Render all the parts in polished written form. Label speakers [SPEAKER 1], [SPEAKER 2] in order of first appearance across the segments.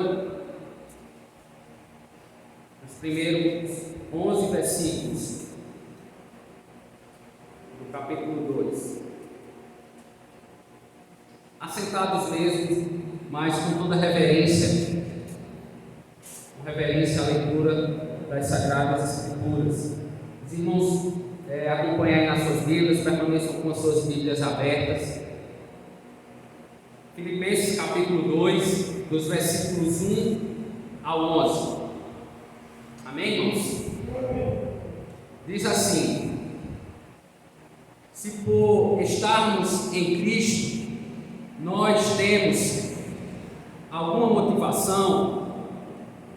[SPEAKER 1] leitura, os primeiros 11 versículos do capítulo 2. Assentados mesmo, mas com toda reverência, à leitura das Sagradas Escrituras. Os irmãos acompanhem nas suas Bíblias, permaneçam com as suas Bíblias abertas. Filipenses capítulo 2, dos versículos 1 ao 11. Amém, irmãos? Diz assim: se por estarmos em Cristo, nós temos alguma motivação,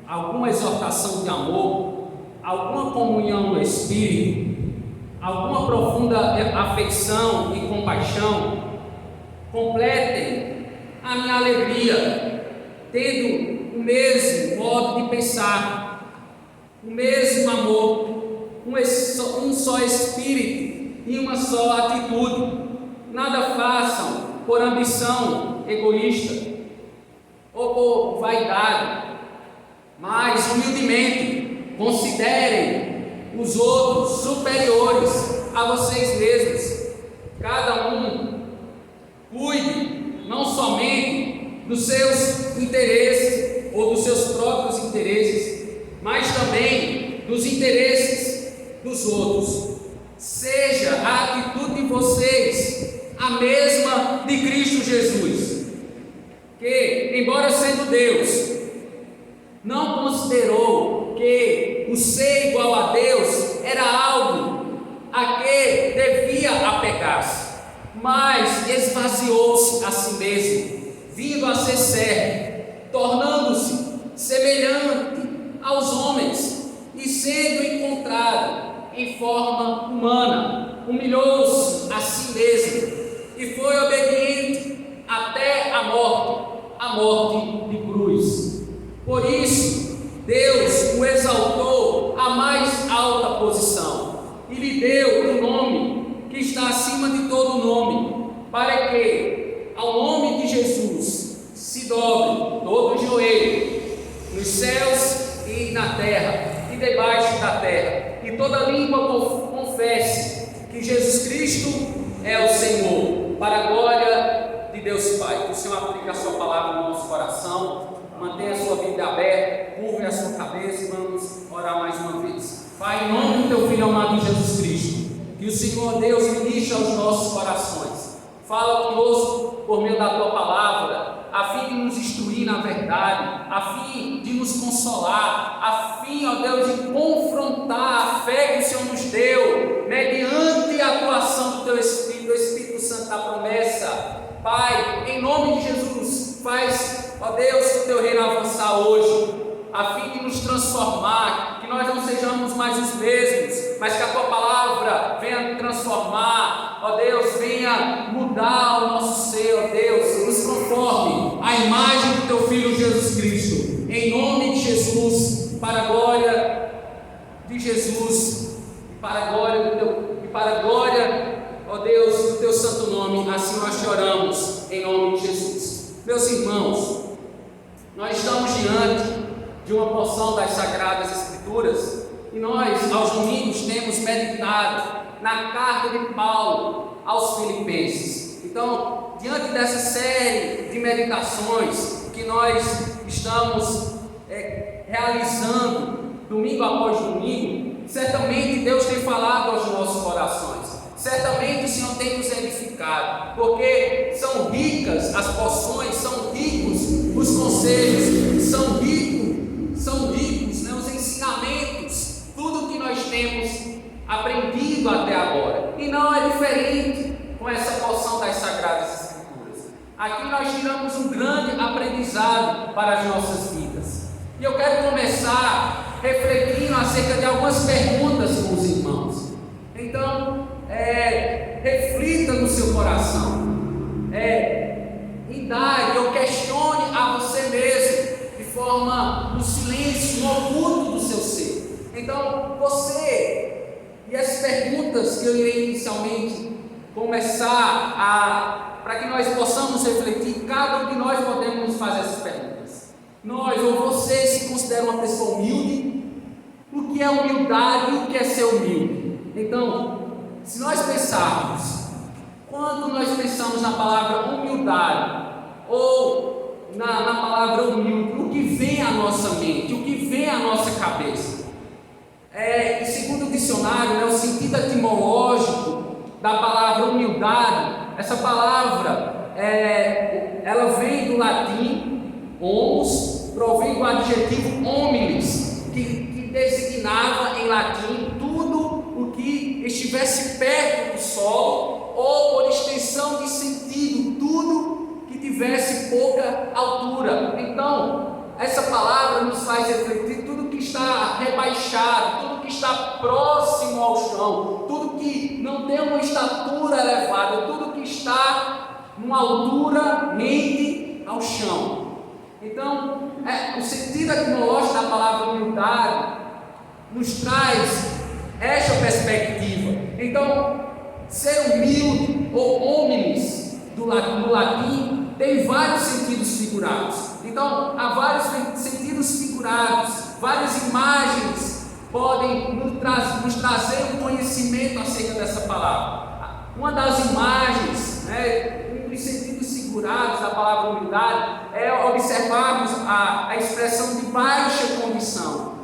[SPEAKER 1] alguma exortação de amor, alguma comunhão no Espírito, alguma profunda afeição e compaixão, completem a minha alegria, tendo o mesmo modo de pensar, o mesmo amor, um só Espírito e uma só atitude. Nada façam por ambição egoísta ou por vaidade, mas humildemente considerem os outros superiores a vocês mesmos. Cada um cuide não somente dos seus interesses ou dos seus próprios interesses, mas também dos interesses dos outros. Seja a atitude de vocês a mesma de Cristo Jesus, que, embora sendo Deus, não considerou que o ser igual a Deus era algo a que devia apegar-se, mas esvaziou-se a si mesmo, vindo a ser servo, tornando-se semelhante aos homens e sendo encontrado em forma humana, humilhou-se a si mesmo e foi obediente até a morte de cruz. Por isso, Deus o exaltou à mais alta posição e lhe deu um nome que está acima de todo nome, para que ao nome de Jesus se dobre todo o joelho, nos céus e na terra e debaixo da terra, e toda língua confesse que Jesus Cristo é o Senhor, para a glória de Deus Pai. Que o Senhor aplique a sua palavra no nosso coração, mantenha a sua Bíblia aberta, curve a sua cabeça e vamos orar mais uma vez. Pai, em nome do Teu Filho amado Jesus Cristo, que o Senhor Deus ministre aos nossos corações, fala conosco por meio da Tua palavra, a fim de nos instruir na verdade, a fim de nos consolar, a fim, ó Deus, de confrontar a fé que o Senhor nos deu, mediante a atuação do Teu Espírito, do Espírito Santo da promessa. Pai, em nome de Jesus, faz, ó Deus, que o Teu reino avançar hoje, a fim de nos transformar, que nós não sejamos mais os mesmos, mas que a Tua palavra venha transformar, ó Deus, venha mudar o nosso ser, ó Deus, nos conforme a imagem do Teu Filho Jesus Cristo, em nome de Jesus, para a glória de Jesus, e para a glória, ó Deus, do Teu santo nome. Assim nós te oramos, em nome de Jesus. Meus irmãos, nós estamos diante de uma porção das Sagradas Escrituras, e nós, aos domingos, temos meditado na carta de Paulo aos Filipenses. Então, diante dessa série de meditações que nós estamos realizando, domingo após domingo, certamente Deus tem falado aos nossos corações, certamente o Senhor tem nos edificado, porque são ricas as porções, são ricos os conselhos, são ricos, né, os ensinamentos, tudo que nós temos aprendido até agora. E não é diferente com essa porção das Sagradas Escrituras. Aqui nós tiramos um grande aprendizado para as nossas vidas. E eu quero começar refletindo acerca de algumas perguntas com os irmãos. Então, reflita no seu coração, indague ou questione a você mesmo, de forma no silêncio, no oculto do seu ser. Então, e as perguntas que eu irei inicialmente começar para que nós possamos refletir, cada um de nós podemos fazer essas perguntas. nós ou você se considera uma pessoa humilde? O que é humildade e o que é ser humilde? Então, se nós pensarmos, quando nós pensamos na palavra humildade ou na palavra humilde, o que vem à nossa mente, o que vem à nossa cabeça? Segundo o dicionário, o sentido etimológico da palavra humildade, essa palavra ela vem do latim homus, provém do adjetivo hominis, que designava em latim tudo o que estivesse perto do solo, ou por extensão de sentido, tudo que tivesse pouca altura. Então, essa palavra nos faz refletir tudo que está rebaixado, tudo que está próximo ao chão, tudo que não tem uma estatura elevada, tudo que está numa altura rente ao chão. Então, o sentido etimológico da palavra humildade nos traz esta perspectiva. Então, ser humilde ou hominis do latim tem vários sentidos figurados. Então, há vários sentidos figurados, várias imagens podem nos trazer um conhecimento acerca dessa palavra. Uma das imagens, um dos sentidos figurados da palavra humildade é observarmos a expressão de baixa condição,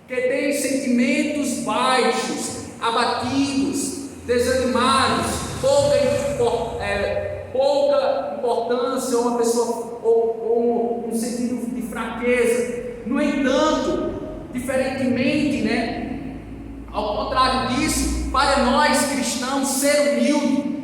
[SPEAKER 1] que tem sentimentos baixos, abatidos, desanimados, pouca importância, uma pessoa ou um sentido de fraqueza. No entanto, diferentemente, ao contrário disso, para nós cristãos, ser humilde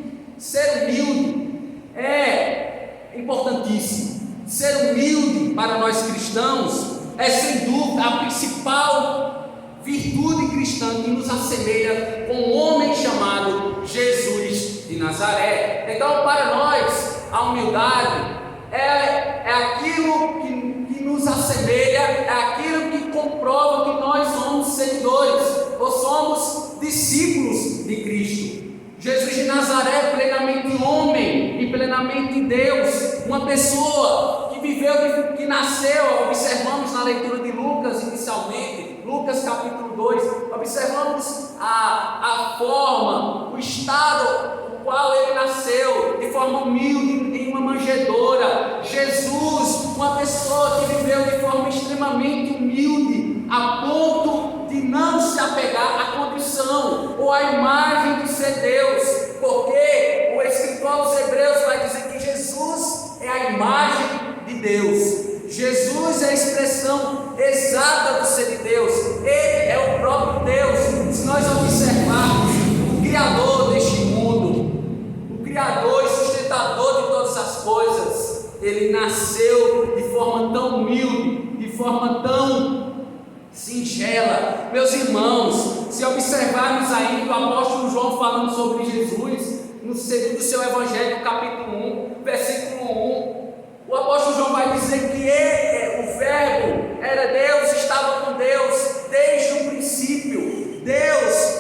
[SPEAKER 1] é importantíssimo. Ser humilde para nós cristãos é sem dúvida a principal virtude cristã que nos assemelha com um homem chamado Jesus de Nazaré. Então, para nós, a humildade é aquilo que nos assemelha, é aquilo que comprova que nós somos seguidores ou somos discípulos de Cristo. Jesus de Nazaré, plenamente homem e plenamente Deus, uma pessoa que viveu, que nasceu, observamos na leitura de Lucas inicialmente, Lucas capítulo 2, observamos a forma, o estado no qual ele nasceu, de forma humilde, em uma manjedoura. Jesus, uma pessoa que viveu de forma extremamente humilde, a ponto de não se apegar à condição ou à imagem de ser Deus, porque o escritor aos Hebreus vai dizer que Jesus é a imagem de Deus. Jesus é a expressão exata do ser de Deus. Ele é o próprio Deus. Se nós observarmos o Criador deste mundo, o Criador e sustentador de todas as coisas, ele nasceu de forma tão humilde, de forma tão singela. Meus irmãos, se observarmos ainda o apóstolo João falando sobre Jesus, no segundo seu evangelho, capítulo 1, versículo 1, o apóstolo João vai dizer que o verbo era Deus, estava com Deus desde o princípio. Deus,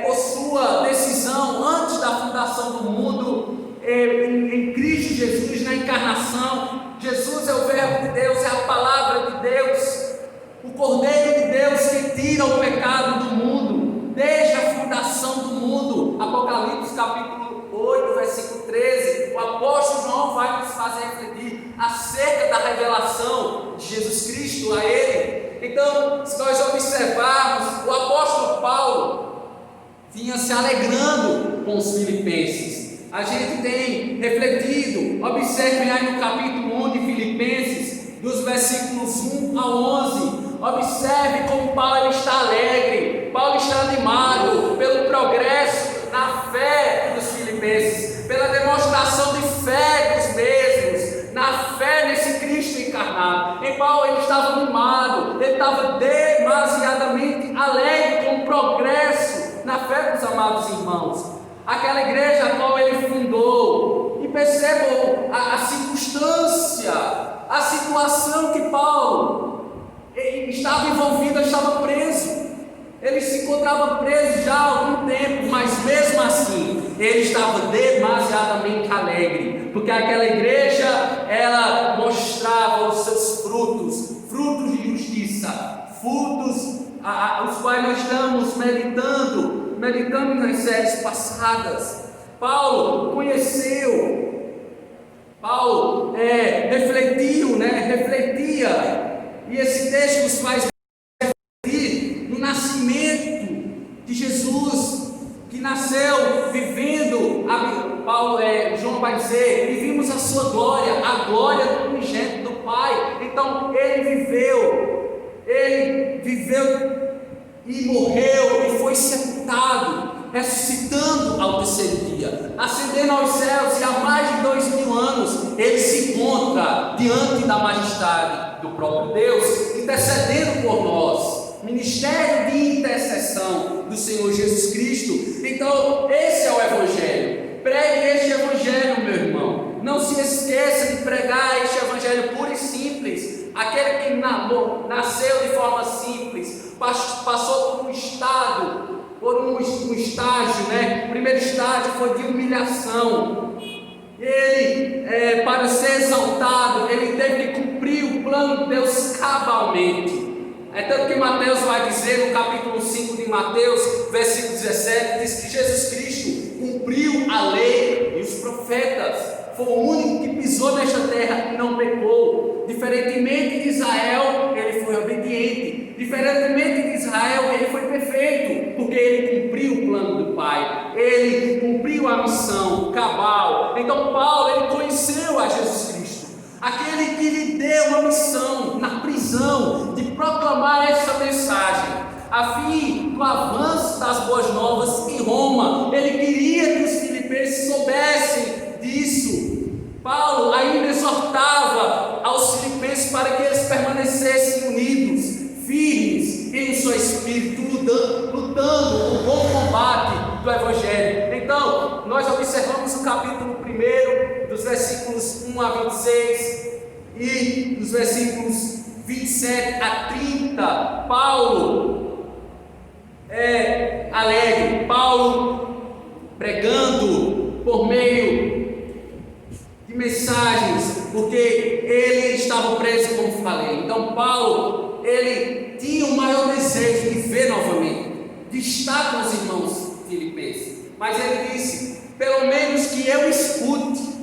[SPEAKER 1] por sua decisão antes da fundação do mundo, em Cristo Jesus, na encarnação, Jesus é o verbo de Deus, é a palavra de Deus, o Cordeiro de Deus que tira o pecado do mundo, desde a fundação do mundo. Apocalipse capítulo 8, versículo 13, o apóstolo João vai nos fazer refletir acerca da revelação de Jesus Cristo a ele. Então, se nós observarmos, o apóstolo Paulo vinha se alegrando com os filipenses. A gente tem refletido, observem aí no capítulo 1 de Filipenses, dos versículos 1 a 11, observe como Paulo está alegre, Paulo está animado pelo progresso na fé dos filipenses, pela demonstração de fé dos mesmos, na fé nesse Cristo encarnado. Em Paulo ele estava animado, ele estava demasiadamente alegre com o progresso na fé dos amados irmãos. Aquela igreja a qual ele fundou, e percebam a circunstância, a situação que Paulo estava envolvido, estava preso. Ele se encontrava preso já há algum tempo, mas mesmo assim, ele estava demasiadamente alegre, porque aquela igreja, ela mostrava, ou frutos de justiça, frutos os quais nós estamos meditando nas séries passadas. Paulo conheceu, Paulo refletia, e esse texto nos faz refletir no nascimento de Jesus, que nasceu vivendo, João vai dizer, e vimos a sua glória, a glória do unigênito do Pai. Então ele viveu e morreu e foi sepultado, ressuscitando ao terceiro dia, ascendendo aos céus, e há mais de 2000 anos ele se encontra diante da majestade do próprio Deus, intercedendo por nós. Ministério de intercessão do Senhor Jesus Cristo. Então esse é o Evangelho. Pregue este Evangelho, meu irmão. Não se esqueça de pregar este Evangelho puro e simples. Aquele que nasceu de forma simples, passou por um estágio, né? O primeiro estágio foi de humilhação. Ele, para ser exaltado, ele teve que cumprir o plano de Deus cabalmente. É tanto que Mateus vai dizer, no capítulo 5 de Mateus, versículo 17, diz que Jesus Cristo cumpriu a lei e os profetas. Foi o único que pisou nesta terra e não pecou. Diferentemente de Israel, ele foi obediente. Diferentemente de Israel, ele foi perfeito, porque ele cumpriu o plano do Pai. Ele cumpriu a missão cabal. Então Paulo, ele conheceu a Jesus Cristo, aquele que lhe deu uma missão na prisão de proclamar essa mensagem, a fim do avanço das boas novas em Roma. Ele queria que os filipenses soubessem disso. Paulo ainda exortava aos filipenses para que eles permanecessem unidos, firmes em seu espírito, lutando o bom combate do Evangelho. Então, nós observamos o capítulo 1, dos versículos 1 a 26 e dos versículos 27 a 30. Paulo é alegre, Paulo pregando por meio de mensagens, porque ele estava preso, como falei. Então Paulo, ele tinha o maior desejo de ver novamente, de estar com os irmãos filipenses, mas ele disse: pelo menos que eu escute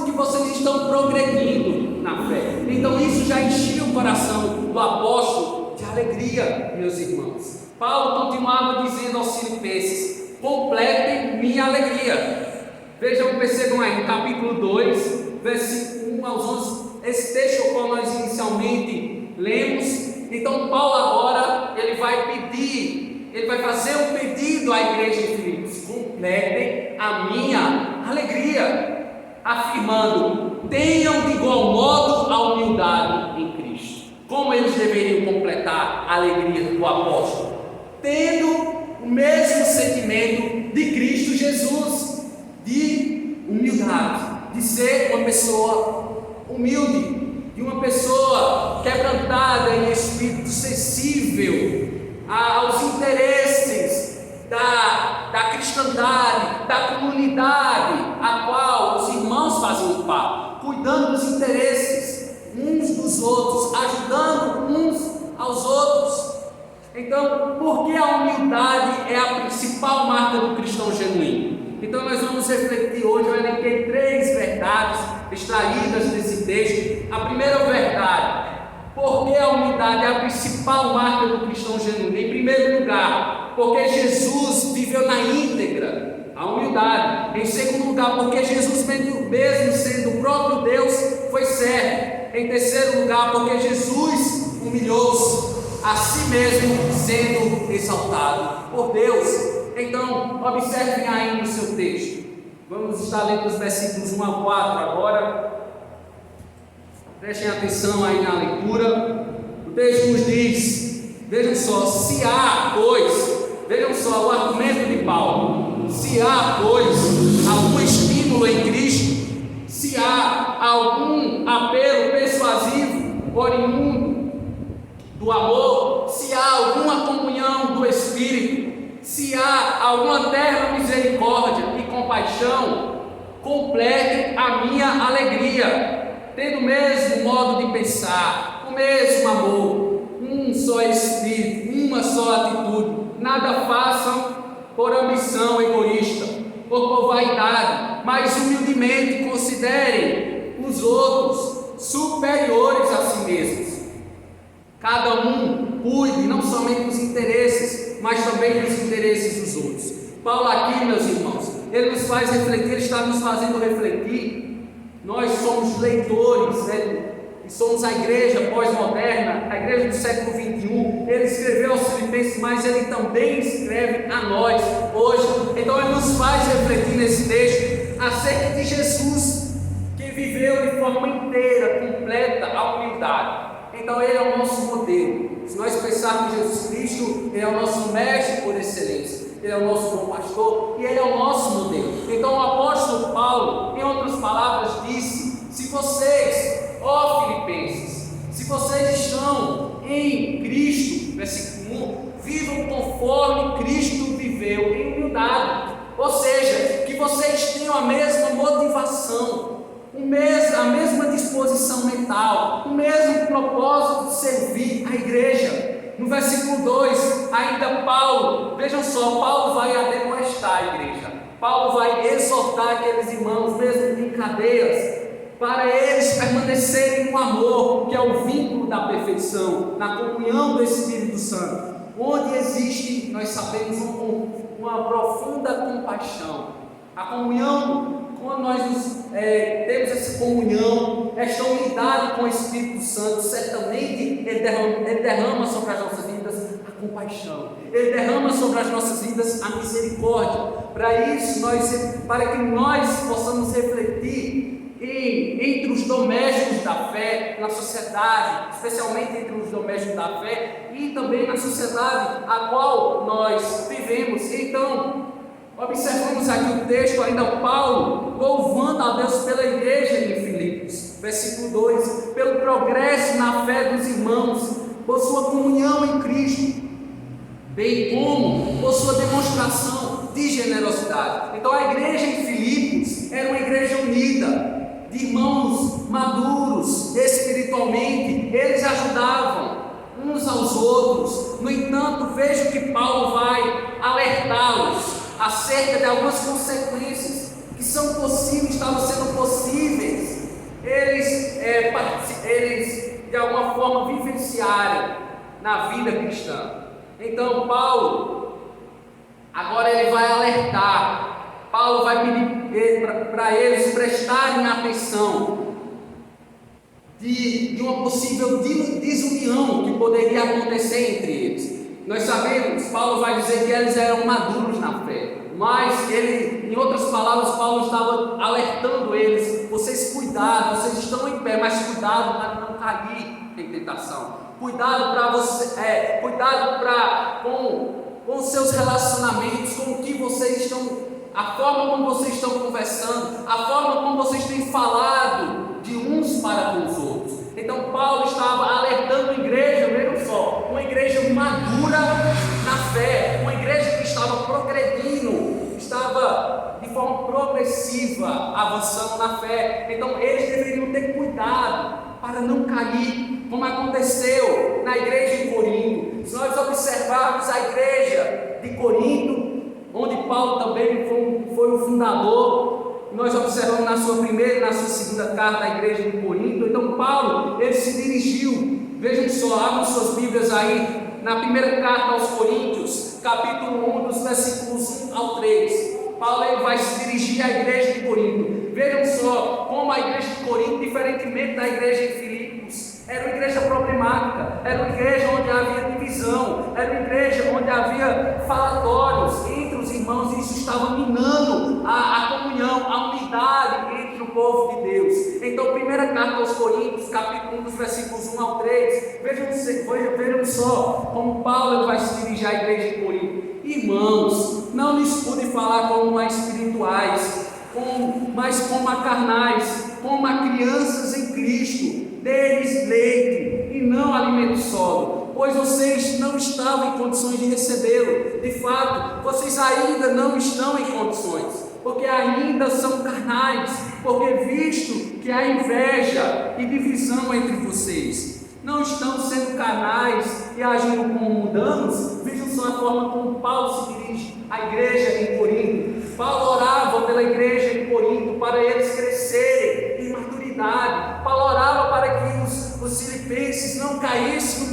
[SPEAKER 1] que vocês estão progredindo na fé. Então isso já enchia o coração do apóstolo de alegria, meus irmãos. Paulo continuava dizendo aos filipenses: completem minha alegria. Vejam, percebam aí, no capítulo 2, versículo 1 aos 11, esse texto qual nós inicialmente lemos. Então Paulo agora, ele vai fazer um pedido à igreja de Filipos: completem a minha alegria, afirmando: tenham de igual modo a humildade em Cristo. Como eles deveriam completar a alegria do apóstolo? Tendo o mesmo sentimento de Cristo Jesus, de humildade, de ser uma pessoa humilde, de uma pessoa quebrantada em espírito, sensível aos interesses da cristandade, da comunidade a qual os irmãos fazem parte, cuidando dos interesses uns dos outros, ajudando uns aos outros. Então, por que a humildade é a principal marca do cristão genuíno? Então nós vamos refletir hoje. Eu elenquei 3 verdades extraídas desse texto. A primeira verdade: por que a humildade é a principal marca do cristão genuíno? Em primeiro lugar, porque Jesus viveu na íntegra a humildade. Em segundo lugar, porque Jesus, mesmo sendo o próprio Deus, foi servo. Em terceiro lugar, porque Jesus humilhou-se a si mesmo, sendo exaltado por Deus. Então, observem aí no seu texto. Vamos estar lendo os versículos 1 a 4 agora. Prestem atenção aí na leitura. O texto nos diz, vejam só: se há, pois, vejam só o argumento de Paulo: se há, pois, algum estímulo em Cristo, se há algum apelo persuasivo, oriundo do amor, se há alguma comunhão do Espírito, se há alguma terna misericórdia e compaixão, completem a minha alegria, tendo o mesmo modo de pensar, o mesmo amor, um só espírito, uma só atitude. Nada façam por ambição egoísta ou por vaidade, mas humildemente considerem os outros superiores a si mesmos. Cada um cuide não somente dos interesses, mas também dos interesses dos outros. Paulo aqui, meus irmãos, ele nos faz refletir, ele está nos fazendo refletir. Nós somos leitores, né? E somos a igreja pós-moderna, a igreja do século 21. Ele escreveu aos Filipenses, mas ele também escreve a nós hoje. Então ele nos faz refletir nesse texto acerca de Jesus, que viveu de forma inteira, completa, a humildade. Então ele é o nosso modelo. Se nós pensarmos em Jesus Cristo, ele é o nosso mestre por excelência, ele é o nosso bom pastor e ele é o nosso modelo. Então o apóstolo Paulo, em outras palavras, disse: se vocês, ó Filipenses, se vocês estão em Cristo, versículo 1, vivam conforme Cristo viveu em humildade. Ou seja, que vocês tenham a mesma motivação, a mesma disposição mental, o mesmo propósito de servir a igreja. No versículo 2, ainda Paulo, vejam só, Paulo vai admoestar a igreja, Paulo vai exortar aqueles irmãos, mesmo em cadeias, para eles permanecerem no amor, que é o vínculo da perfeição, na comunhão do Espírito Santo, onde existe, nós sabemos, uma profunda compaixão. A comunhão, quando nós temos essa comunhão, esta unidade com o Espírito Santo, certamente ele derrama sobre as nossas vidas a compaixão, ele derrama sobre as nossas vidas a misericórdia. Para que nós possamos refletir entre os domésticos da fé, na sociedade, especialmente entre os domésticos da fé e também na sociedade a qual nós vivemos. Então, observamos aqui o texto, ainda Paulo louvando a Deus pela igreja de Filipos, versículo 2, pelo progresso na fé dos irmãos, por sua comunhão em Cristo, bem como por sua demonstração de generosidade. Então a igreja em Filipos era uma igreja unida, de irmãos maduros espiritualmente, eles ajudavam uns aos outros. No entanto, veja que Paulo vai alertá-los acerca de algumas consequências que estavam sendo possíveis eles de alguma forma vivenciarem na vida cristã. Então Paulo, agora ele vai alertar, Paulo vai pedir para eles prestarem atenção de uma possível desunião que poderia acontecer entre eles. Nós sabemos, Paulo vai dizer que eles eram maduros na fé, mas ele, em outras palavras, Paulo estava alertando eles: vocês cuidado, vocês estão em pé, mas cuidado para não cair em tentação, cuidado com os seus relacionamentos, com o que vocês estão, a forma como vocês estão conversando, a forma como vocês têm falado de uns para com os outros. Então Paulo estava alertando a igreja, vejam só, uma igreja madura na fé, uma igreja que estava progredindo, estava de forma progressiva avançando na fé. Então eles deveriam ter cuidado para não cair, como aconteceu na igreja em Corinto. Se nós observarmos a igreja de Corinto, onde Paulo também foi o fundador, nós observamos na sua primeira e na sua segunda carta à igreja de Corinto. Então Paulo, ele se dirigiu, vejam só, abram suas Bíblias aí, na primeira carta aos Coríntios, capítulo 1, dos versículos 1 ao 3, Paulo ele vai se dirigir à igreja de Corinto. Vejam só como a igreja de Corinto, diferentemente da igreja em Filipos, era uma igreja problemática, era uma igreja onde havia divisão, era uma igreja onde havia falatórios entre os irmãos, e isso estava minando a comunhão, a unidade entre o povo de Deus. Então, primeira carta aos Coríntios, capítulo 1, dos versículos 1 ao 3, vejam só como Paulo vai se dirigir à igreja de Corinto. Irmãos, não lhes pude falar como a espirituais, mas como a carnais, como a crianças em Cristo. Deles leite e não alimento sólido, pois vocês não estavam em condições de recebê-lo. De fato, vocês ainda não estão em condições, porque ainda são carnais. porque visto que há inveja e divisão entre vocês, não estão sendo carnais e agindo como mundanos? Vejam só a forma como Paulo se dirige à igreja em Corinto. Paulo orava pela igreja em Corinto para eles crescerem em maturidade. Paulo orava para que os filipenses não caíssem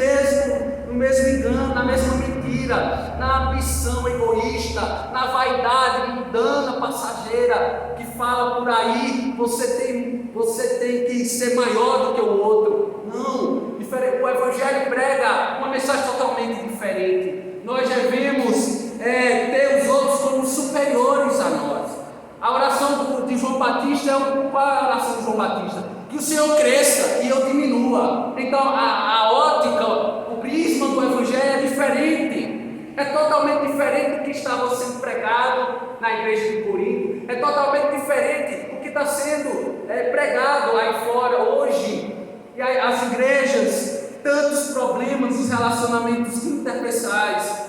[SPEAKER 1] no mesmo engano, na mesma mentira, na ambição egoísta, na vaidade mundana, passageira, que fala por aí, você tem que ser maior do que o outro. Não, o Evangelho prega uma mensagem totalmente diferente. Nós devemos ter os outros como superiores a nós. A oração de João Batista qual é a oração de João Batista? Que o Senhor cresça e eu diminua. Então a ótica, o prisma do Evangelho é diferente. É totalmente diferente do que estava sendo pregado na igreja de Corinto. É totalmente diferente do que está sendo pregado aí fora hoje. E as igrejas, tantos problemas nos relacionamentos interpessoais,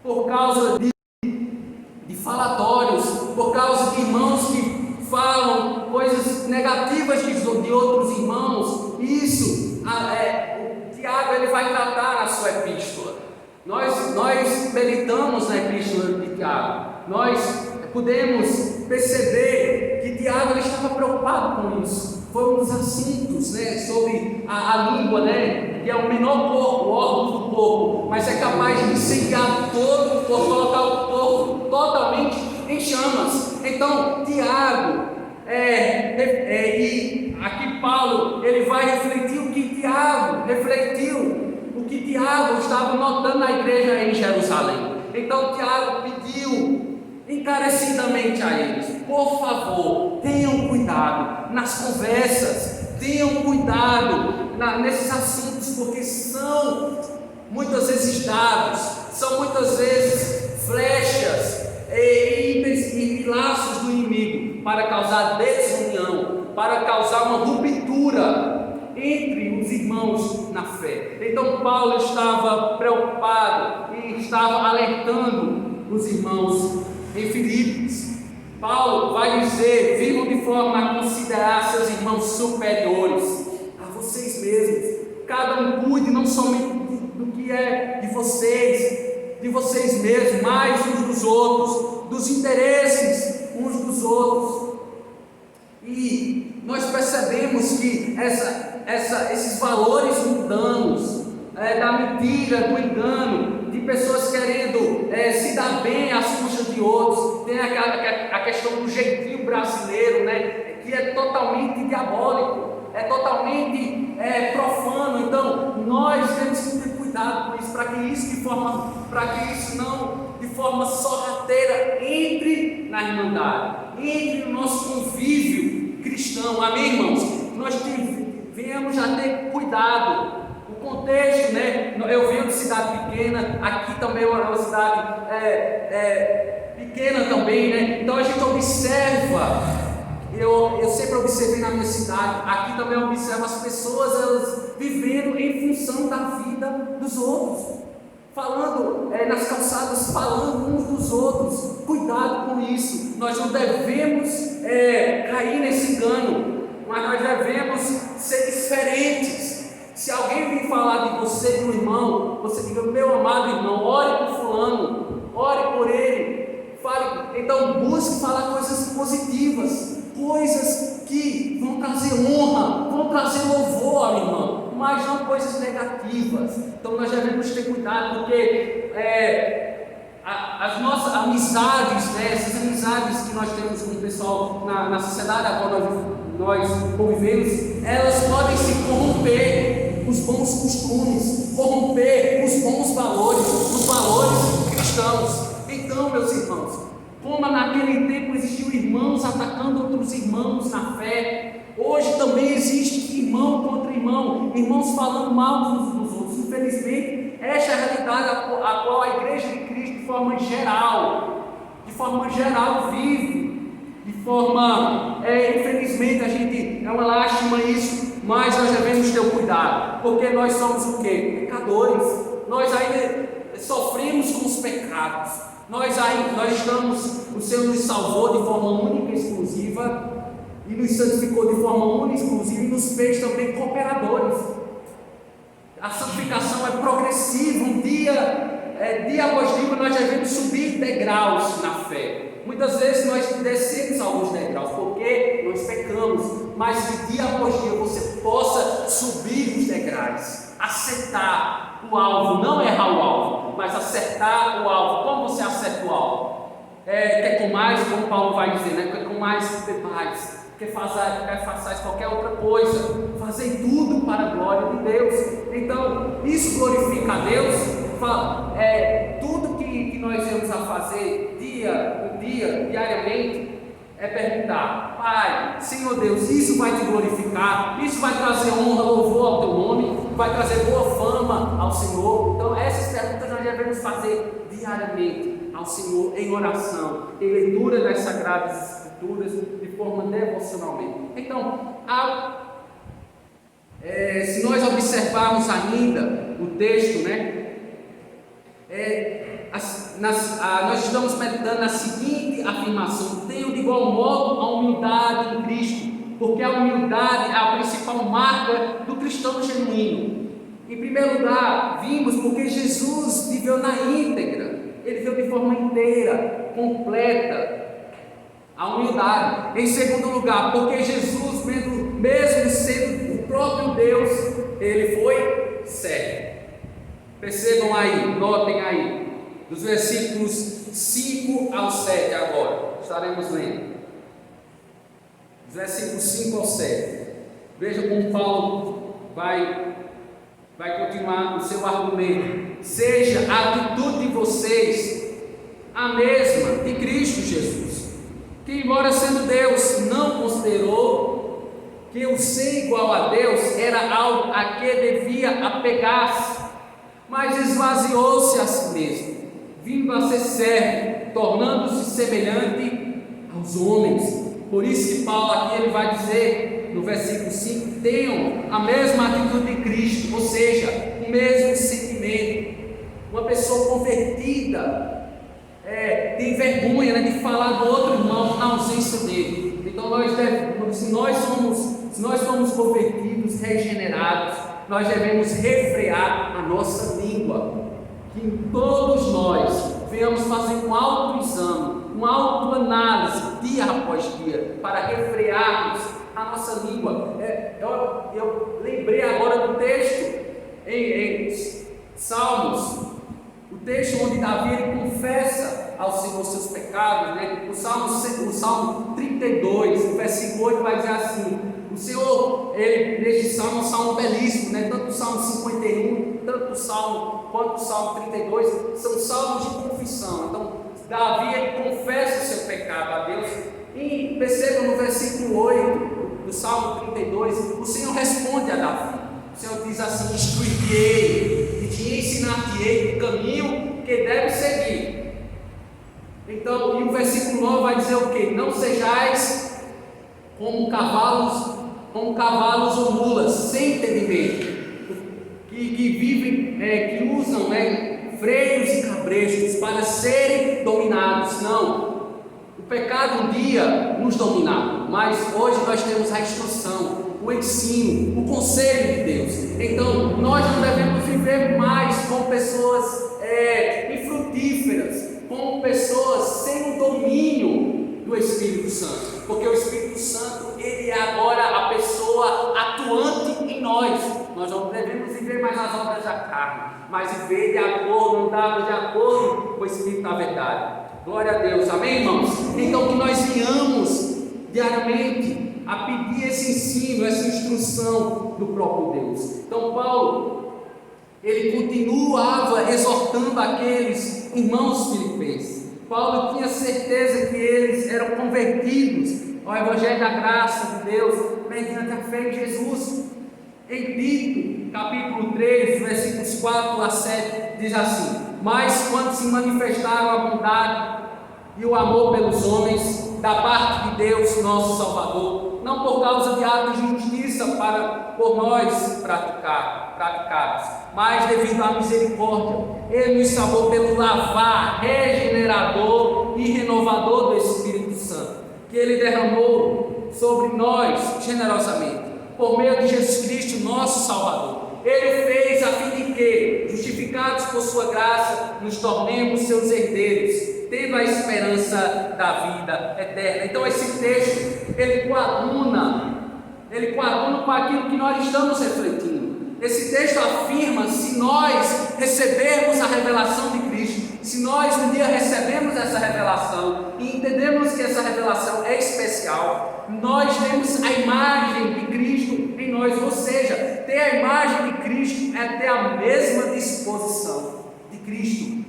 [SPEAKER 1] por causa de falatórios, por causa de irmãos que falam coisas negativas de outros irmãos. Isso, o Tiago ele vai tratar na sua epístola. Nós meditamos na epístola de Tiago. Nós podemos perceber que Tiago ele estava preocupado com isso. Foi um dos assuntos, sobre a língua, que é o menor corpo, o órgão do corpo, mas é capaz de incendiar todo o corpo, colocar o corpo totalmente em chamas. Então, Tiago, e aqui Paulo, ele vai refletir o que Tiago refletiu, o que Tiago estava notando na igreja em Jerusalém. Então, Tiago pediu encarecidamente a eles: por favor, tenham cuidado nas conversas, tenham cuidado nesses assuntos, porque são muitas vezes dados, são muitas vezes flechas e laços do inimigo para causar desunião, para causar uma ruptura entre os irmãos na fé. Então Paulo estava preocupado e estava alertando os irmãos em Filipos. Paulo vai dizer: vivam de forma a considerar seus irmãos superiores a vocês mesmos. Cada um cuide não somente do que é de vocês mesmos, mas uns dos outros, dos interesses uns dos outros. E nós percebemos que esses valores mundanos, da mentira, do engano, de pessoas querendo se dar bem às custas de outros, tem a questão do jeitinho brasileiro, que é totalmente diabólico, é totalmente profano. Então nós temos que ter cuidado com isso, para que isso não de forma sorrateira entre na irmandade, entre no nosso convívio cristão. Amém, irmãos? Nós venhamos a ter cuidado. O contexto, eu venho de cidade pequena, aqui também é uma cidade pequena também, então a gente observa, eu sempre observei na minha cidade, aqui também eu observo as pessoas, elas vivendo em função da vida dos outros, falando nas calçadas, falando uns dos outros. Cuidado com isso, nós não devemos cair nesse engano, mas nós devemos ser diferentes. Se alguém vir falar de você, de um irmão, você diga: meu amado irmão, ore por fulano, ore por ele, fale. Então busque falar coisas positivas, coisas que vão trazer honra, vão trazer louvor ao irmão, mas não coisas negativas. Então nós devemos ter cuidado, porque as nossas amizades, essas amizades que nós temos com o pessoal na sociedade a qual nós convivemos, elas podem se corromper os bons costumes, corromper os bons valores, os valores cristãos. Então, meus irmãos, como naquele tempo existiam irmãos atacando outros irmãos na fé, hoje também existe irmão contra irmão, irmãos falando mal uns dos outros. Infelizmente, esta é a realidade a qual a igreja de Cristo, de forma geral, vive. Infelizmente, é uma lástima isso, mas nós devemos ter cuidado, porque nós somos o quê? Pecadores. Nós ainda sofremos com os pecados. Nós estamos, o Senhor nos salvou de forma única e exclusiva, e nos santificou de forma única, exclusiva, e nos fez também cooperadores. A santificação é progressiva, dia após dia nós devemos subir degraus na fé. Muitas vezes nós descemos alguns degraus, porque nós pecamos, mas que dia após dia você possa subir os degraus, acertar o alvo, não errar o alvo, mas acertar o alvo. Como você acerta o alvo? Quer com mais, como Paulo vai dizer, né? Quer com mais, bebais. Quer façais qualquer outra coisa, fazer tudo para a glória de Deus. Então, isso glorifica a Deus. Tudo que nós vamos a fazer diariamente, é perguntar: Pai, Senhor Deus, isso vai te glorificar, isso vai trazer honra, louvor ao teu nome, vai trazer boa fama ao Senhor. Então essas perguntas nós devemos fazer diariamente ao Senhor, em oração, em leitura das Sagradas Escrituras, de forma devocionalmente. Então, se nós observarmos ainda o texto, né, nós estamos meditando na seguinte afirmação: tenham de igual modo a humildade em Cristo, porque a humildade é a principal marca do cristão genuíno. Em primeiro lugar, vimos porque Jesus viveu na íntegra, ele viveu de forma inteira, completa, a humildade. Em segundo lugar, porque Jesus, mesmo sendo o próprio Deus, ele foi servo. Percebam aí, notem aí, dos versículos 5 ao 7 agora, estaremos lendo. Dos versículos 5 ao 7. Veja como Paulo vai continuar o seu argumento. Seja a atitude de vocês a mesma de Cristo Jesus, que embora sendo Deus, não considerou que o ser igual a Deus era algo a que devia apegar-se, mas esvaziou-se a si mesmo, vindo a ser servo, tornando-se semelhante aos homens. Por isso que Paulo aqui ele vai dizer no versículo 5: tenham a mesma atitude de Cristo, ou seja, o mesmo sentimento. Uma pessoa convertida tem vergonha, né, de falar do outro irmão na ausência dele. Então se nós somos convertidos, regenerados, nós devemos refrear a nossa língua, que todos nós venhamos fazer um autoexame, uma autoanálise dia após dia, para refrearmos a nossa língua. Eu lembrei agora do texto em Salmos, o texto onde Davi ele confessa ao Senhor seus pecados, né? O Salmo 32, o versículo 8 vai dizer assim: o Senhor, neste salmo é um salmo belíssimo, né? Tanto o Salmo 51, tanto o Salmo quanto o Salmo 32 são salmos de confissão. Então Davi ele confessa o seu pecado a Deus, e percebam no versículo 8 do Salmo 32, o Senhor responde a Davi. O Senhor diz assim: instruir-te e te ensinar-te-ei o caminho que deve seguir. Então, e o versículo 9 vai dizer o quê? Não sejais como cavalos ou mulas, sem entendimento, que vivem, que usam, né, freios e cabrestos para serem dominados. Não, o pecado um dia nos dominava, mas hoje nós temos a instrução, o ensino, o conselho de Deus. Então nós não devemos viver mais com pessoas infrutíferas, com pessoas sem o domínio do Espírito Santo, porque o Espírito Santo ele é agora a pessoa atuante em nós. Nós não devemos viver mais as obras da carne, mas viver de acordo, andar de acordo com o Espírito da verdade. Glória a Deus, amém, irmãos? Então que nós venhamos diariamente a pedir esse ensino, essa instrução do próprio Deus. Então Paulo, ele continuava exortando aqueles irmãos filipenses. Paulo tinha certeza que eles eram convertidos ao Evangelho da graça de Deus, mediante a fé em Jesus. Em Tito, capítulo 3, versículos 4 a 7, diz assim: mas quando se manifestaram a bondade e o amor pelos homens, da parte de Deus, nosso Salvador, não por causa de atos de justiça por nós praticados, mas devido à misericórdia, Ele nos salvou pelo lavar regenerador e renovador do Espírito Santo, que Ele derramou sobre nós generosamente, por meio de Jesus Cristo, nosso Salvador. Ele fez a fim de que, justificados por sua graça, nos tornemos seus herdeiros, tendo a esperança da vida eterna. Então esse texto, ele coaduna com aquilo que nós estamos refletindo. Esse texto afirma: se nós recebermos a revelação de Cristo, se nós um dia recebemos essa revelação e entendemos que essa revelação é especial, nós temos a imagem de Cristo em nós, ou seja, ter a imagem de Cristo é ter a mesma disposição de Cristo,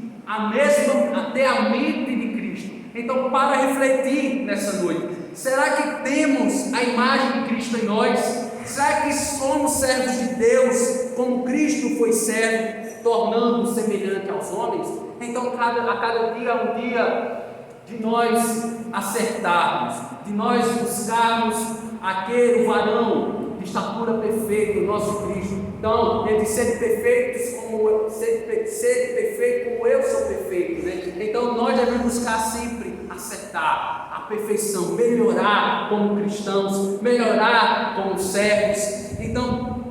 [SPEAKER 1] ter a mente de Cristo. Então, para refletir nessa noite, será que temos a imagem de Cristo em nós? Será que somos servos de Deus, como Cristo foi servo, tornando-o semelhante aos homens? Então, a cada dia é um dia de nós acertarmos, de nós buscarmos aquele varão de estatura perfeita, o nosso Cristo. Então, ele diz: sede perfeito como eu sou perfeito, né? Então, nós devemos buscar sempre acertar a perfeição, melhorar como cristãos, melhorar como servos. Então,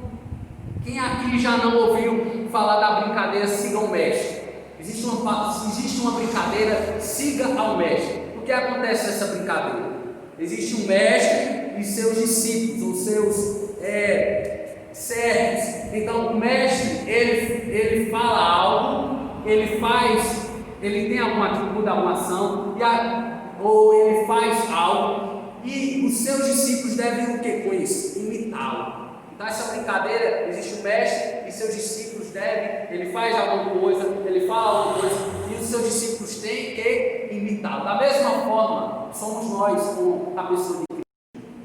[SPEAKER 1] quem aqui já não ouviu falar da brincadeira siga ao mestre? Existe uma brincadeira, siga ao mestre. O que acontece nessa brincadeira? Existe um mestre e seus discípulos, os seus servos. Então o mestre, ele fala algo, ele tem alguma atitude, alguma ação, ou ele faz algo, e os seus discípulos devem o que com isso? Imitá-lo. Então essa brincadeira, existe o mestre e seus discípulos ele faz alguma coisa, ele fala alguma coisa, e os seus discípulos têm que imitá-lo. Da mesma forma, somos nós com a pessoa de Cristo.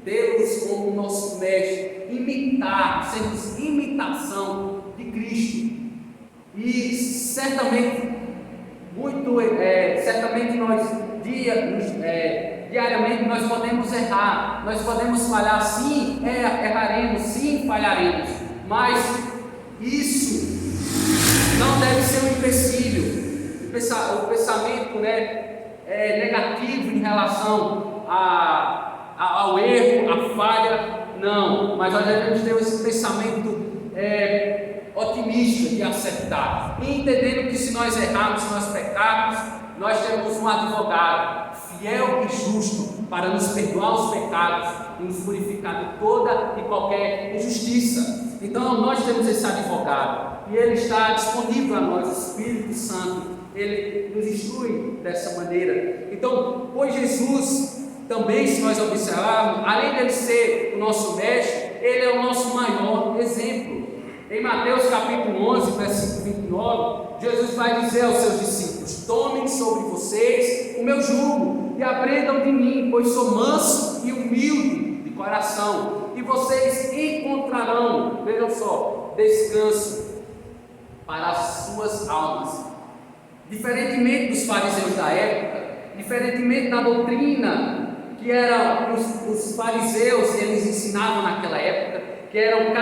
[SPEAKER 1] Deus como nosso mestre, sermos imitação de Cristo. E certamente nós diariamente nós podemos errar, nós podemos falhar, sim, erraremos, sim, falharemos, mas isso não deve ser um empecilho. O pensamento negativo em relação ao erro, à falha, não, mas nós devemos ter esse pensamento otimista de acertar, e entendendo que se nós errarmos, se nós pecarmos, nós temos um advogado fiel e justo para nos perdoar os pecados e nos purificar de toda e qualquer injustiça. Então nós temos esse advogado e ele está disponível a nós, o Espírito Santo, ele nos instrui dessa maneira. Então, pois Jesus também, se nós observarmos, além de ele ser o nosso mestre, ele é o nosso maior exemplo. Em Mateus capítulo 11, versículo 29, Jesus vai dizer aos seus discípulos: tomem sobre vocês o meu jugo e aprendam de mim, pois sou manso e humilde de coração, e vocês encontrarão, vejam só, descanso para as suas almas. Diferentemente dos fariseus da época, diferentemente da doutrina que eram os fariseus, eles ensinavam naquela época, que eram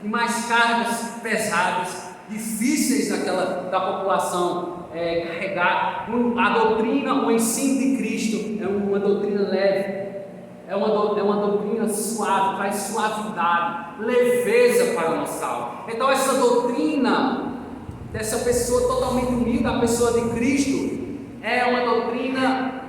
[SPEAKER 1] mais cargas pesadas, difíceis da população carregar. A doutrina, o ensino de Cristo é uma doutrina leve, é uma doutrina suave, traz suavidade, leveza para a nossa alma. Então essa doutrina dessa pessoa totalmente unida, a pessoa de Cristo, é uma doutrina,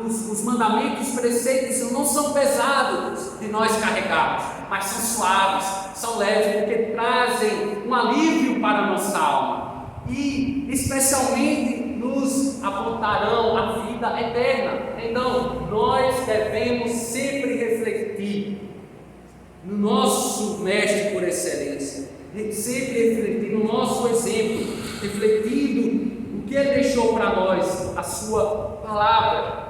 [SPEAKER 1] os mandamentos, os preceitos não são pesados de nós carregarmos, mas são suaves, são leves, porque trazem um alívio para a nossa alma e especialmente nos apontarão a vida eterna. Então nós devemos sempre refletir no nosso mestre por excelência, sempre refletir no nosso exemplo, refletindo o que ele deixou para nós, a sua palavra.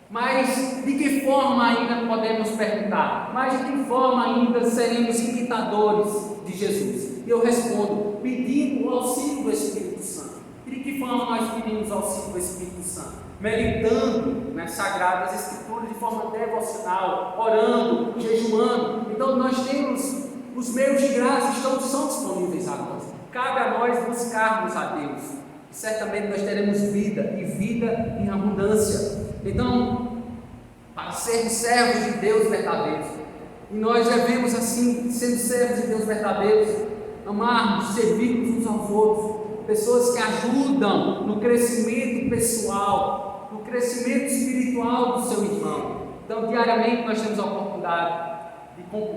[SPEAKER 1] Mas de que forma ainda podemos perguntar? Mas de que forma ainda seremos imitadores de Jesus? E eu respondo: pedindo o auxílio do Espírito Santo. E de que forma nós pedimos o auxílio do Espírito Santo? Meditando nas Sagradas Escrituras de forma devocional, orando, jejuando. Então nós temos os meios de graça, são disponíveis a nós. Cabe a nós buscarmos a Deus. E certamente nós teremos vida, e vida em abundância. Então, para a sermos servos de Deus verdadeiros. E nós devemos, assim, sendo servos de Deus verdadeiros, amarmos, servirmos uns aos outros, pessoas que ajudam no crescimento pessoal, no crescimento espiritual do seu irmão. Então, diariamente nós temos a oportunidade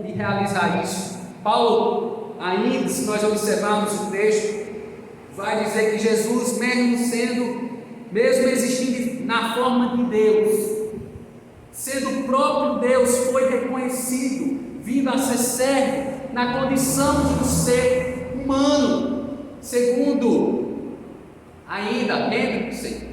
[SPEAKER 1] de realizar isso. Paulo, ainda, se nós observarmos o texto, vai dizer que Jesus, mesmo existindo na forma de Deus, sendo o próprio Deus, foi reconhecido, vindo a ser servo, na condição de um ser humano, segundo ainda Hendrickson,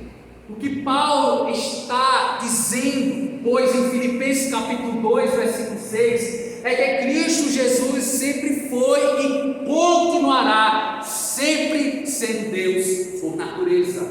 [SPEAKER 1] o que Paulo está dizendo, pois em Filipenses capítulo 2, versículo 6, é que Cristo Jesus sempre foi e continuará sempre sendo Deus por natureza.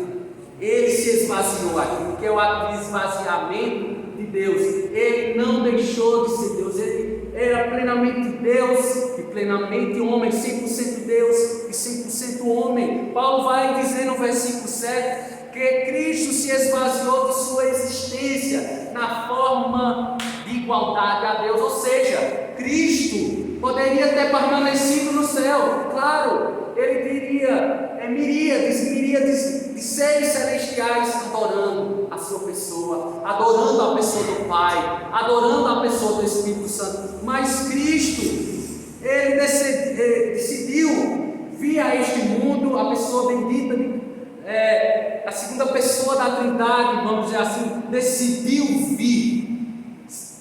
[SPEAKER 1] Ele se esvaziou aqui, que é o ato de esvaziamento de Deus. Ele não deixou de ser Deus, ele era plenamente Deus e plenamente homem, 100% Deus e 100% homem. Paulo vai dizer no versículo 7 que Cristo se esvaziou de sua existência na forma de igualdade a Deus, ou seja, Cristo poderia ter permanecido no céu, claro, ele teria miríades de seres celestiais adorando a sua pessoa, adorando a pessoa do Pai, adorando a pessoa do Espírito Santo, mas Cristo, ele decidiu vir a este mundo, a pessoa bendita, a segunda pessoa da Trindade, vamos dizer assim, decidiu vir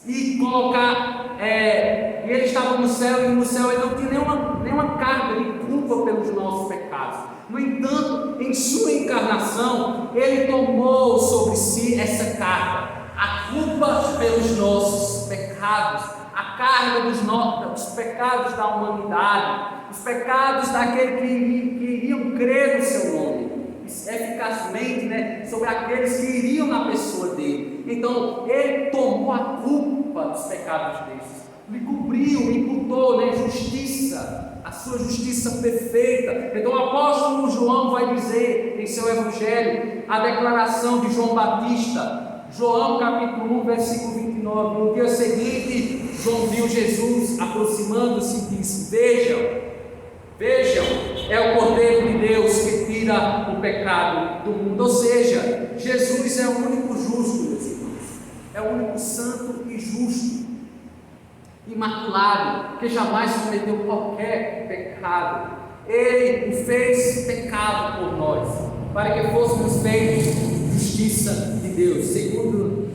[SPEAKER 1] e colocar, e ele estava no céu, e no céu ele não tinha nenhuma carga de culpa pelos nossos pecados. No entanto, em sua encarnação, ele tomou sobre si essa carga, a culpa pelos nossos pecados, a carga dos pecados da humanidade, os pecados daqueles que iriam crer no seu nome, eficazmente, sobre aqueles que iriam na pessoa dele. Então ele tomou a culpa dos pecados deles, lhe cobriu, imputou justiça, a sua justiça perfeita. Então o apóstolo João vai dizer em seu evangelho a declaração de João Batista, João capítulo 1, versículo 29. No dia seguinte, João viu Jesus aproximando-se e disse: Vejam, é o Cordeiro de Deus que tira o pecado do mundo. Ou seja, Jesus é o único justo, meus irmãos, é o único santo e justo, imaculado, que jamais cometeu qualquer pecado. Ele o fez pecado por nós, para que fôssemos feitos justiça de Deus.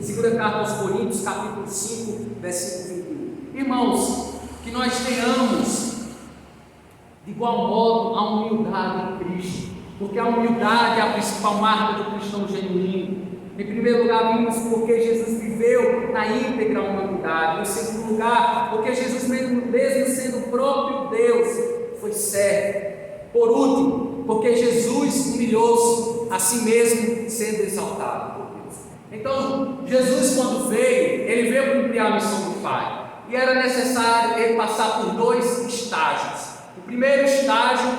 [SPEAKER 1] Segunda carta aos Coríntios, capítulo 5, versículo 21. Irmãos, que nós tenhamos de igual modo a humildade em Cristo, porque a humildade é a principal marca do cristão genuíno. Em primeiro lugar, vimos porque Jesus viveu na íntegra humanidade. Em segundo lugar, porque Jesus, mesmo sendo o próprio Deus, foi servo. Por último, porque Jesus humilhou-se a si mesmo, sendo exaltado por Deus. Então, Jesus, quando veio, ele veio cumprir a missão do Pai, e era necessário ele passar por dois estágios. O primeiro estágio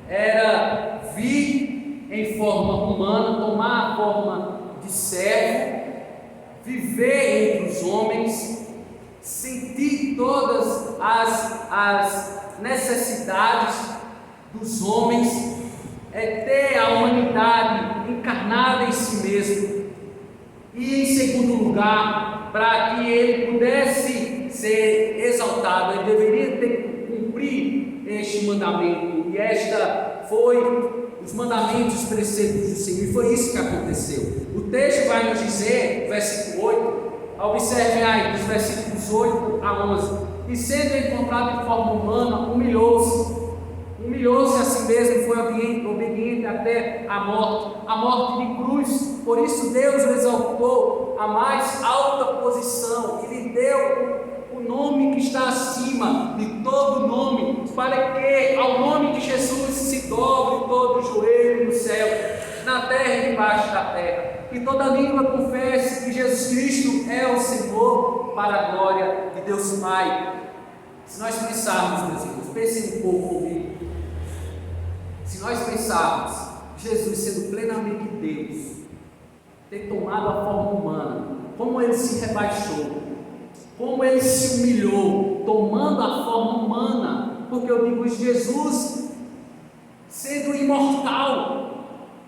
[SPEAKER 1] era vir em forma humana, tomar a forma de servo, viver entre os homens, sentir todas as necessidades dos homens, ter a humanidade encarnada em si mesmo. E em segundo lugar, para que ele pudesse ser exaltado, ele deveria ter que cumprir este mandamento, e esta foi os mandamentos, os preceitos do Senhor, e foi isso que aconteceu. O texto vai nos dizer, versículo 8, observem aí, dos versículos 8 a 11, e sendo encontrado em forma humana, humilhou-se a si mesmo, foi obediente até a morte de cruz. Por isso Deus o exaltou à mais alta posição e lhe deu o nome que está acima de todo nome, para que ao nome de Jesus se dobre todo o joelho no céu, na terra e debaixo da terra, e toda língua confesse que Jesus Cristo é o Senhor, para a glória de Deus Pai. Se nós pensarmos, meus irmãos, pensem um pouco comigo. Se nós pensarmos Jesus sendo plenamente Deus, ter tomado a forma humana, como ele se rebaixou, como ele se humilhou, tomando a forma humana, porque eu digo, Jesus, sendo imortal,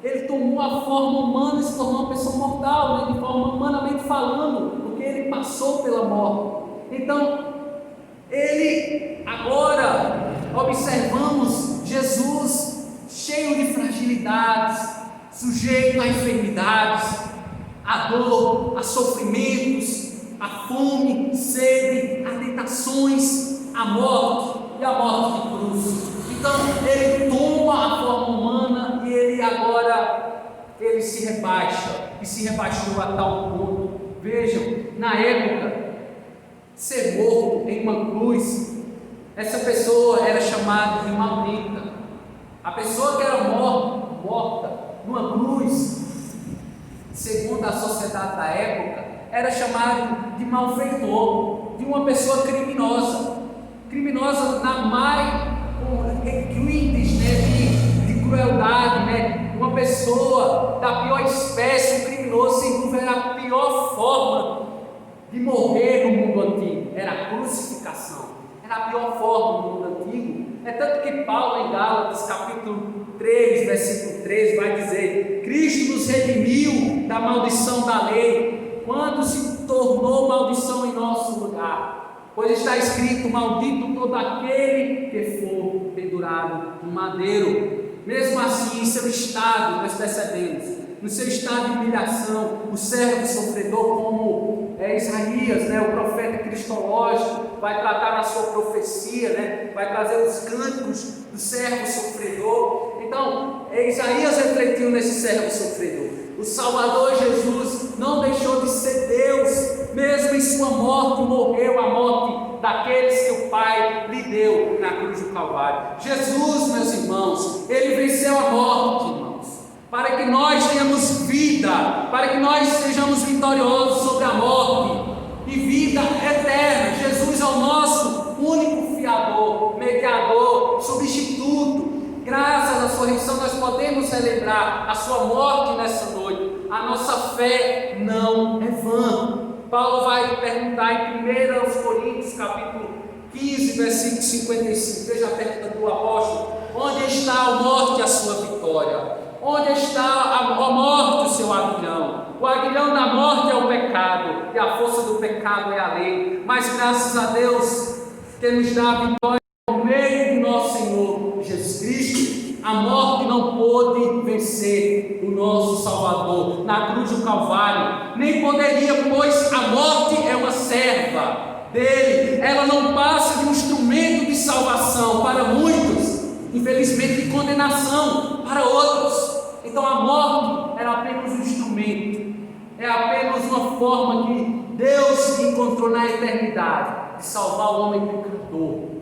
[SPEAKER 1] ele tomou a forma humana e se tornou uma pessoa mortal, né, de forma humanamente falando, porque ele passou pela morte. Então, ele agora, observamos Jesus cheio de fragilidades, sujeito a enfermidades, a dor, a sofrimentos, a fome, sede, a tentações, a morte e a morte de cruz. Então ele toma a forma humana e ele agora se rebaixa, e se rebaixou a tal ponto. Vejam, na época, ser morto em uma cruz, essa pessoa era chamada de maldita. A pessoa que era morta numa cruz, segundo a sociedade da época, era chamada de malfeitor, de uma pessoa criminosa na mais requintes, né, de crueldade, né, uma pessoa da pior espécie, um criminoso, sem dúvida era a pior forma de morrer no mundo antigo, era a crucificação, era a pior forma no mundo antigo. É tanto que Paulo, em Gálatas capítulo 3, versículo 13, vai dizer: Cristo nos redimiu da maldição da lei, quando se tornou maldição em nosso lugar, pois está escrito: maldito todo aquele que for pendurado no madeiro. Mesmo assim, em seu estado, nós percebemos, no seu estado de humilhação, o servo sofredor, como Isaías, né, o profeta cristológico, vai tratar na sua profecia, né, vai trazer os cânticos do servo sofredor. Então, Isaías refletiu nesse servo sofredor. O Salvador Jesus não deixou de ser Deus, mesmo em sua morte, morreu a morte daqueles que o Pai lhe deu na cruz do Calvário. Jesus, meus irmãos, ele venceu a morte, irmãos, para que nós tenhamos vida, para que nós sejamos vitoriosos sobre a morte e vida eterna. Jesus é o nosso único fiador, mediador, substituto. Graças à sua ressurreição nós podemos celebrar a sua morte nessa noite. A nossa fé não é vã. Paulo vai perguntar em 1 Coríntios capítulo 15, versículo 55. Veja a pergunta do apóstolo: onde está a morte, a sua vitória? Onde está a morte, o seu aguilhão? O aguilhão da morte é o pecado, e a força do pecado é a lei. Mas graças a Deus que nos dá a vitória por meio de nosso Senhor Jesus Cristo. A morte não pôde vencer o nosso Salvador na cruz do Calvário, nem poderia, pois a morte é uma serva dele. Ela não passa de um instrumento de salvação para muitos, infelizmente de condenação para outros. Então a morte era apenas um instrumento, é apenas uma forma que Deus encontrou na eternidade de salvar o homem pecador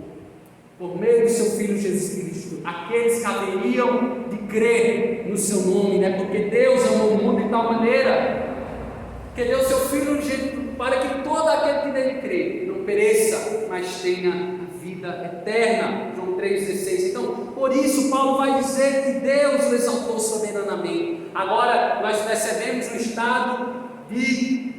[SPEAKER 1] por meio do seu Filho Jesus Cristo, aqueles que haveriam de crer no seu nome, né? Porque Deus amou o mundo de tal maneira que deu seu Filho unigênito para que todo aquele que nele crê não pereça, mas tenha a vida eterna. João 3,16. Então, por isso Paulo vai dizer que Deus o exaltou soberanamente. Agora nós percebemos um estágio de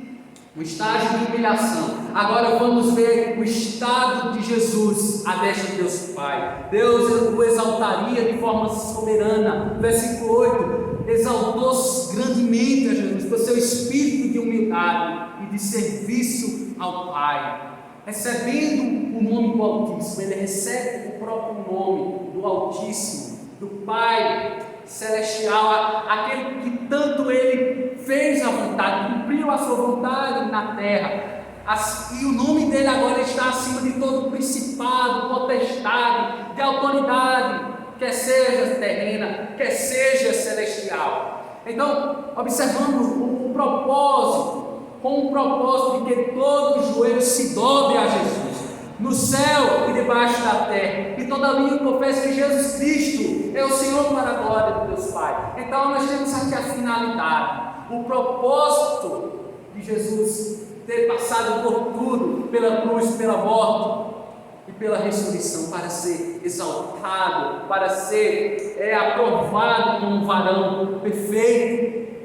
[SPEAKER 1] humilhação. Agora vamos ver o estado de Jesus à destra de Deus Pai. Deus o exaltaria de forma soberana. Versículo 8: exaltou grandemente a Jesus por seu espírito de humildade e de serviço ao Pai. Recebendo o nome do Altíssimo, ele recebe o próprio nome do Altíssimo, do Pai Celestial, aquele que tanto ele fez a vontade, cumpriu a sua vontade na terra, e o nome dele agora está acima de todo principado, potestade, de autoridade, quer seja terrena, quer seja celestial. Então, observamos o propósito, com o propósito de que todo joelho se dobre a Jesus, no céu e debaixo da terra, e toda língua confessa que Jesus Cristo é o Senhor para a glória de Deus Pai. Então nós temos aqui a finalidade, o propósito de Jesus ter passado por tudo, pela cruz, pela morte e pela ressurreição, para ser exaltado, para ser aprovado como um varão perfeito.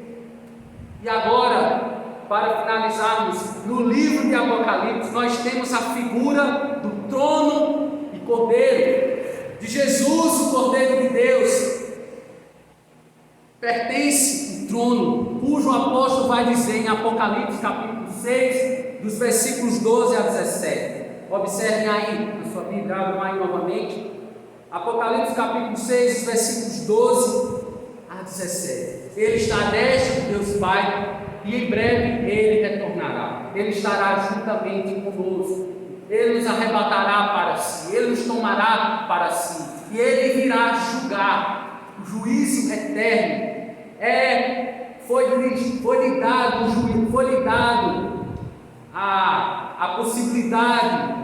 [SPEAKER 1] E agora para finalizarmos, no livro de Apocalipse, nós temos a figura do trono e cordeiro, de Jesus, o Cordeiro de Deus. Pertence o trono, cujo apóstolo vai dizer em Apocalipse capítulo 6, dos versículos 12 a 17. Observem aí, na sua Bíblia, abram aí novamente. Apocalipse capítulo 6, dos versículos 12 a 17. Ele está à destra de Deus Pai, e em breve Ele retornará. Ele estará juntamente conosco. Ele nos arrebatará para si, Ele nos tomará para si, e Ele virá julgar o juízo eterno. Foi-lhe dado a possibilidade,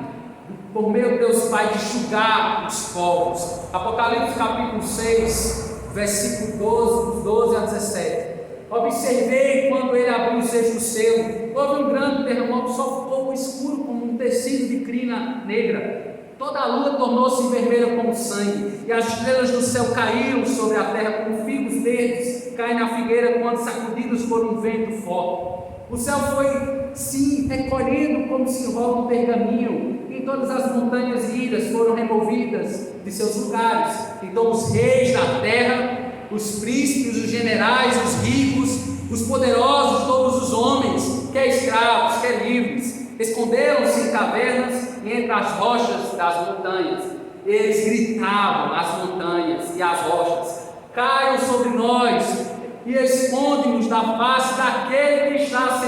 [SPEAKER 1] por meio de Deus Pai, de julgar os povos. Apocalipse capítulo 6, versículo 12 a 17. Observei quando ele abriu o sexto selo, houve um grande terremoto, só ficou pouco escuro como um tecido de crina negra. Toda a lua tornou-se vermelha como sangue, e as estrelas do céu caíram sobre a terra como figos verdes caem na figueira quando sacudidos por um vento forte. O céu foi sim recolhendo como se enrola um pergaminho, e todas as montanhas e ilhas foram removidas de seus lugares. Então os reis da terra, os príncipes, os generais, os ricos, os poderosos, todos os homens, quer escravos, quer livres, esconderam-se em cavernas e entre as rochas das montanhas. Eles gritavam às montanhas e às rochas: caiam sobre nós e esconde-nos da face daquele que está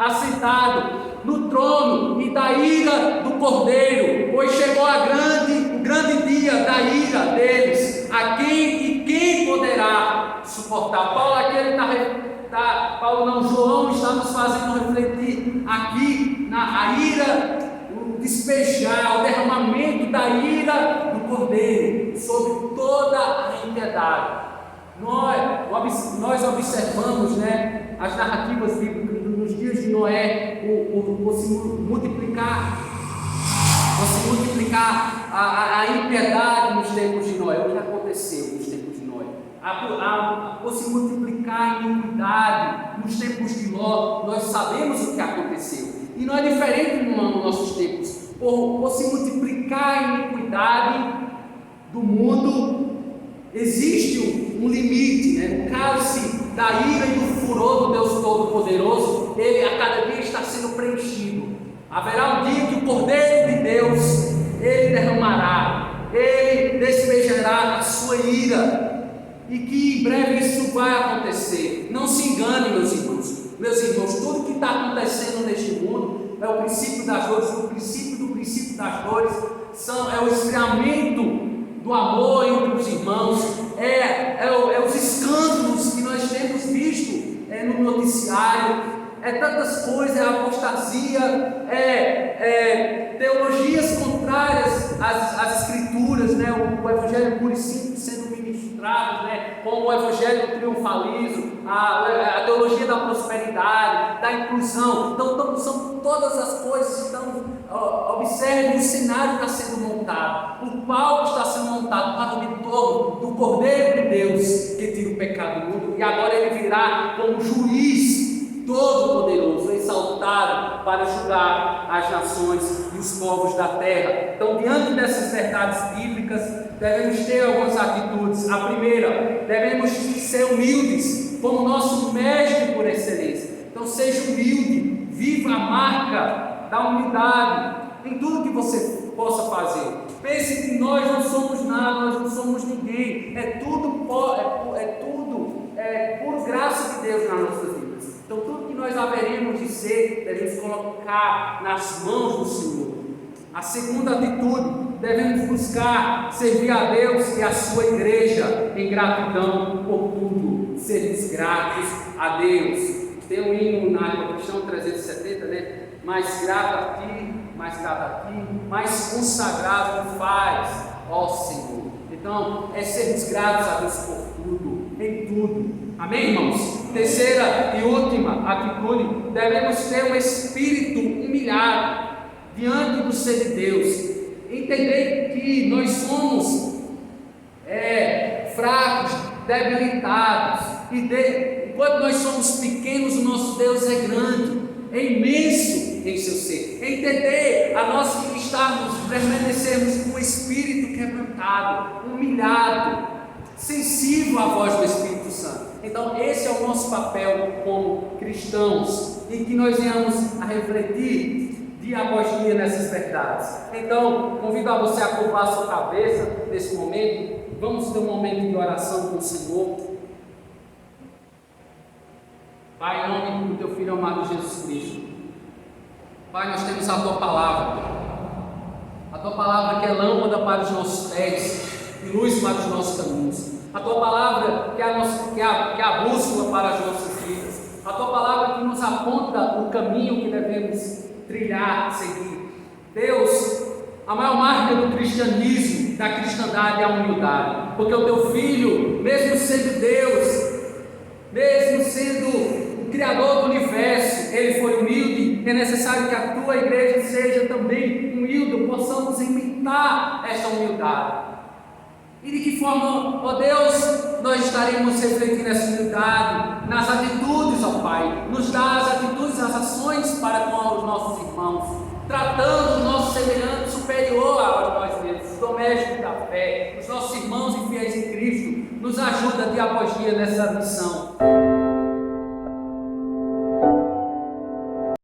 [SPEAKER 1] assentado no trono e da ira do Cordeiro, pois chegou o grande dia da ira deles. Quem poderá suportar? João está nos fazendo refletir aqui na ira, o despejar, o derramamento da ira do Cordeiro sobre toda a impiedade. Nós observamos, as narrativas bíblicas nos dias de Noé, por se multiplicar a impiedade nos tempos de Noé. O que aconteceu nos tempos de Noé? Por se multiplicar a iniquidade nos tempos de Ló, nós sabemos o que aconteceu. E não é diferente nos nossos tempos. Por se multiplicar a iniquidade do mundo, existe um limite, O cálice da ira e do furor do Deus Todo-Poderoso, ele a cada dia está sendo preenchido. Haverá um dia que o Cordeiro de Deus, ele derramará, ele despejará a sua ira, e que em breve isso vai acontecer. Não se engane, meus irmãos, tudo que está acontecendo neste mundo é o princípio das dores. O princípio das dores é o esfriamento do amor entre os irmãos, é os escândalos que nós temos visto no noticiário, tantas coisas, apostasia, teologias contrárias às escrituras, o evangelho puro e simples sendo ministrado, como o evangelho do triunfalismo, a teologia da prosperidade, da inclusão. Então são todas as coisas. Então observe, o cenário está sendo montado, o palco está sendo montado para o retorno do Cordeiro de Deus que tira o pecado do mundo, e agora ele virá como juiz todo-poderoso, exaltado para julgar as nações e os povos da terra. Então, diante dessas verdades bíblicas, devemos ter algumas atitudes. A primeira, devemos ser humildes, como nosso mestre por excelência. Então, seja humilde, viva a marca da humildade em tudo que você possa fazer. Pense que nós não somos nada, nós não somos ninguém. É tudo por graça de Deus nas nossas vidas. Então, tudo que nós haveremos de ser, devemos colocar nas mãos do Senhor. A segunda atitude, devemos buscar servir a Deus e a sua igreja em gratidão por tudo. Sermos gratos a Deus. Tem um hino na Cristão 370, mais grato a ti, mais consagrado faz, ó Senhor. Então, sermos gratos a Deus por tudo, em tudo. Amém, irmãos? Terceira e última atitude, devemos ter um espírito humilhado diante do ser de Deus. Entender que nós somos fracos, debilitados, e enquanto nós somos pequenos, o nosso Deus é grande, é imenso em seu ser. Entender a nós permanecermos com o espírito quebrantado, humilhado, sensível à voz do Espírito Santo. Então esse é o nosso papel como cristãos, e que nós venhamos a refletir dia após dia nessas verdades. Então convido a você a curvar a sua cabeça nesse momento. Vamos ter um momento de oração com o Senhor. Pai, em nome do teu Filho amado Jesus Cristo, Pai, nós temos a tua palavra que é lâmpada para os nossos pés e luz para os nossos caminhos, a tua palavra que é a bússola para as nossas vidas, a tua palavra que nos aponta o caminho que devemos trilhar, seguir. Deus, a maior marca do cristianismo, da cristandade, é a humildade, porque o teu Filho, mesmo sendo Deus, mesmo sendo o Criador do universo, ele foi humilde. É necessário que a tua igreja seja também humilde, possamos imitar esta humildade. E de que forma, ó Deus, nós estaremos refletindo essa humildade? Nas atitudes, ó Pai, nos dá as atitudes, as ações para com os nossos irmãos, tratando o nosso semelhante superior a nós mesmos, os domésticos da fé, os nossos irmãos e fiéis em Cristo. Nos ajuda dia após dia nessa missão.